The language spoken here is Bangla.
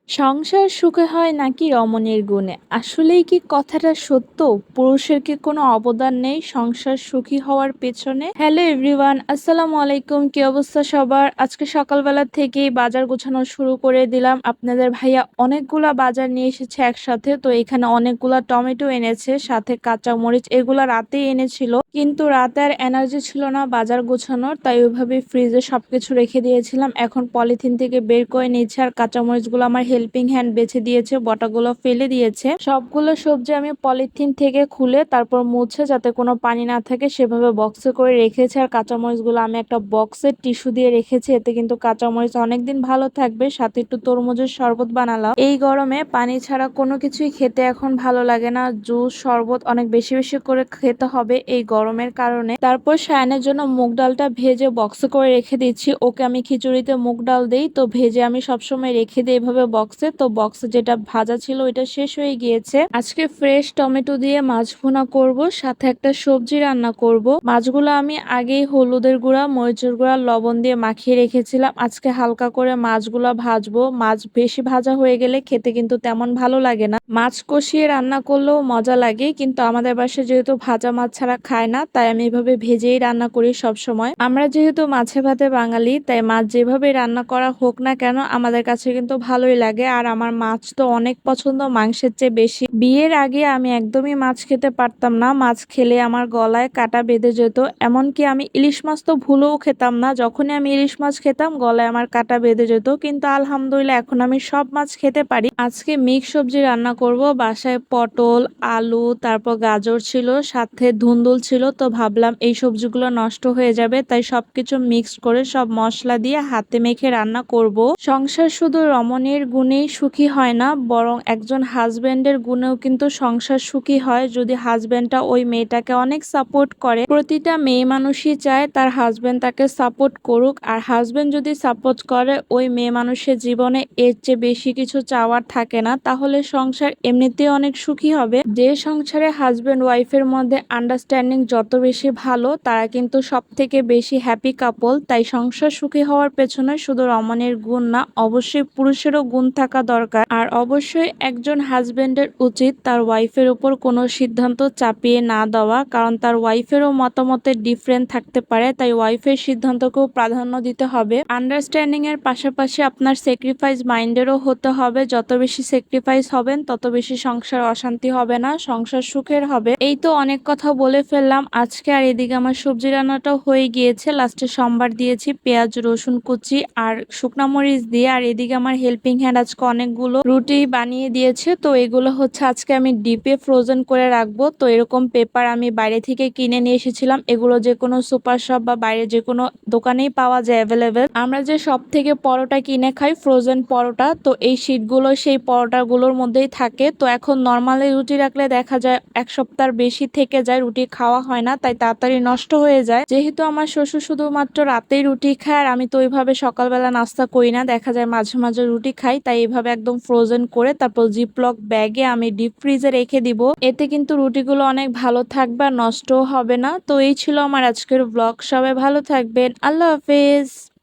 সংসার সুখে হয় নাকি রমণীর গুণে? আসলেই কি কথাটা সত্য? পুরুষের কি কোনো অবদান নেই সংসার সুখী হওয়ার পেছনে? হ্যালো এভরিওয়ান, আসসালামু আলাইকুম। কি অবস্থা সবার? আজকে সকালবেলা থেকেই বাজার গোছানো শুরু করে দিলাম। আপনাদের ভাইয়া অনেকগুলা বাজার নিয়ে এসেছে একসাথে। তো এখানে অনেকগুলা টমেটো এনেছে, সাথে কাঁচা মরিচ। এগুলা রাতেই এনেছিল, কিন্তু রাতে আর এনার্জি ছিল না বাজার গোছানোর, তাই ওইভাবে ফ্রিজে সবকিছু রেখে দিয়েছিলাম। এখন পলিথিন থেকে বের করে নিচ্ছে, আর কাঁচামরিচগুলো আমার হেল্পিং হ্যান্ড বেছে দিয়েছে, বটাগুলো ফেলে দিয়েছে। সবগুলো সবজি আমি পলিথিন থেকে খুলে তারপর মুছে, যাতে কোনো পানি না থাকে, সেভাবে বক্সে করে রেখেছে। আর কাঁচামরিচগুলো আমি একটা বক্সে টিস্যু দিয়ে রেখেছি, এতে কিন্তু কাঁচামরিচ অনেকদিন ভালো থাকবে। সাথে একটু তরমুজের শরবত বানালাম। এই গরমে পানি ছাড়া কোনো কিছুই খেতে এখন ভালো লাগে না। জুস, শরবত অনেক বেশি বেশি করে খেতে হবে এই গরমের কারণে। তারপর সায়ানের জন্য মুগ ডালটা ভেজে বক্সে করে রেখে দিচ্ছি। ওকে আমি খিচুড়িতে মুগ ডাল দেই, তো ভেজে আমি সবসময় রেখে দিই এভাবে বক্সে। তো বক্সে যেটা ভাজা ছিল ওইটা শেষ হয়ে গিয়েছে। আজকে ফ্রেশ টমেটো দিয়ে মাছ ভুনা করব, সাথে একটা সবজি রান্না করব। মাছগুলো আমি আগেই হলুদের গুঁড়া, মরিচের গুঁড়া, লবণ দিয়ে মাখিয়ে রেখেছিলাম। আজকে হালকা করে মাছগুলো ভাজবো। মাছ বেশি ভাজা হয়ে গেলে খেতে কিন্তু তেমন ভালো লাগে না। মাছ কষিয়ে রান্না করলেও মজা লাগে, কিন্তু আমাদের বাসায় যেহেতু ভাজা মাছ ছাড়া খায় না, তাই আমি এভাবে ভেজেই রান্না করি সব সময়। আমরা যেহেতু মাছে ভাতে বাঙালি, তাই মাছ যেভাবে রান্না করা হোক না কেন আমাদের কাছে কিন্তু ভালোই লাগে। আর আমার মাছ তো অনেক পছন্দ, মাংসের চেয়ে বেশি। বিয়ের আগে আমি একদমই মাছ খেতে পারতাম না। মাছ খেলে আমার গলায় কাটা বেঁধে যেত। এমনকি আমি ইলিশ মাছ তো ভুলেও খেতাম না। যখনই আমি ইলিশ মাছ খেতাম গলায় আমার কাটা বেঁধে যেত, কিন্তু আলহামদুলিল্লাহ এখন আমি সব মাছ খেতে পারি। আজকে মিক্স সবজি রান্না করব। বাসায় পটল, আলু, তারপর গাজর ছিল, সাথে ধুন্দুল ছিল। তো ভাবলাম এই সবজিগুলো নষ্ট হয়ে যাবে, তাই সবকিছু মিক্সড করে সব মশলা দিয়ে হাতে মেখে রান্না করব। সংসার শুধু রমণীর গুণেই সুখী হয় না, বরং একজন হাজবেন্ডের গুণেও কিন্তু সংসার সুখী হয়, যদি হাজবেন্ডটা ওই মেয়েটাকে অনেক সাপোর্ট করে। প্রতিটা মেয়ে মানুষই চায় তার হাজবেন্ড তাকে সাপোর্ট করুক, আর হাজবেন্ড যদি সাপোর্ট করে ওই মেয়ে মানুষের জীবনে এর চেয়ে বেশি কিছু চাওয়ার থাকে না। তাহলে সংসার এমনিতেই অনেক সুখী হবে। যে সংসারে হাজবেন্ড ওয়াইফের মধ্যে আন্ডারস্ট্যান্ডিং যত বেশি ভালো, তারা কিন্তু সব থেকে বেশি হ্যাপি কাপল। তাই সংসার সুখী হওয়ার পেছনে শুধু রমণীর গুণ না, অবশ্যই পুরুষেরও গুণ থাকা দরকার। আর অবশ্যই একজন হাজবেন্ডের উচিত তার ওয়াইফের উপর কোনো সিদ্ধান্ত চাপিয়ে না দেওয়া, কারণ তার ওয়াইফেরও মতামতের ডিফারেন্ট থাকতে পারে। তাই ওয়াইফের সিদ্ধান্তকেও প্রাধান্য দিতে হবে। আন্ডারস্ট্যান্ডিং এর পাশাপাশি আপনার স্যাক্রিফাইস মাইন্ডেরও হতে হবে। যত বেশি স্যাক্রিফাইস হবেন তত বেশি সংসার অশান্তি হবে না, সংসার সুখের হবে। এই তো অনেক কথা বলে ফেললাম আজকে। আর এদিকে আমার সবজি রান্নাটাও হয়ে গিয়েছে। লাস্টে সম্বার দিয়েছি পেঁয়াজ, রসুন কুচি আর শুকনা মরিচ দিয়ে। আর এদিকে আমার হেল্পিং হ্যান্ড আজকে অনেকগুলো রুটি বানিয়ে দিয়েছে। তো এগুলো হচ্ছে আজকে আমি ডিপে ফ্রোজেন করে রাখবো। তো এরকম পেপার আমি বাইরে থেকে কিনে নিয়ে এসেছিলাম। এগুলো যে কোনো সুপার শপ বা বাইরে যে কোনো দোকানেই পাওয়া যায় অ্যাভেলেবেল। আমরা যে সব থেকে পরোটা কিনে খাই, ফ্রোজেন পরোটা, তো এই শীটগুলো সেই পরোটাগুলোর মধ্যেই থাকে। তো এখন নর্মালি রুটি রাখলে দেখা যায় এক সপ্তাহ বেশি থেকে যায়, রুটি খাওয়া হয় না, তাই তাড়াতাড়ি নষ্ট হয়ে যায়। যেহেতু আমার শ্বশুর শুধুমাত্র রাতেই রুটি খায়, আর আমি তো ওইভাবে সকালবেলা নাস্তা করি না, দেখা যায় মাঝে মাঝে রুটি খাই, তাই এইভাবে একদম ফ্রোজেন করে তারপর জিপলক ব্যাগে আমি ডিপ ফ্রিজে রেখে দিব। এতে কিন্তু রুটিগুলো অনেক ভালো থাকবে আর নষ্টও হবে না। তো এই ছিল আমার আজকের ব্লগ। সবাই ভালো থাকবেন, আল্লাহ হাফেজ।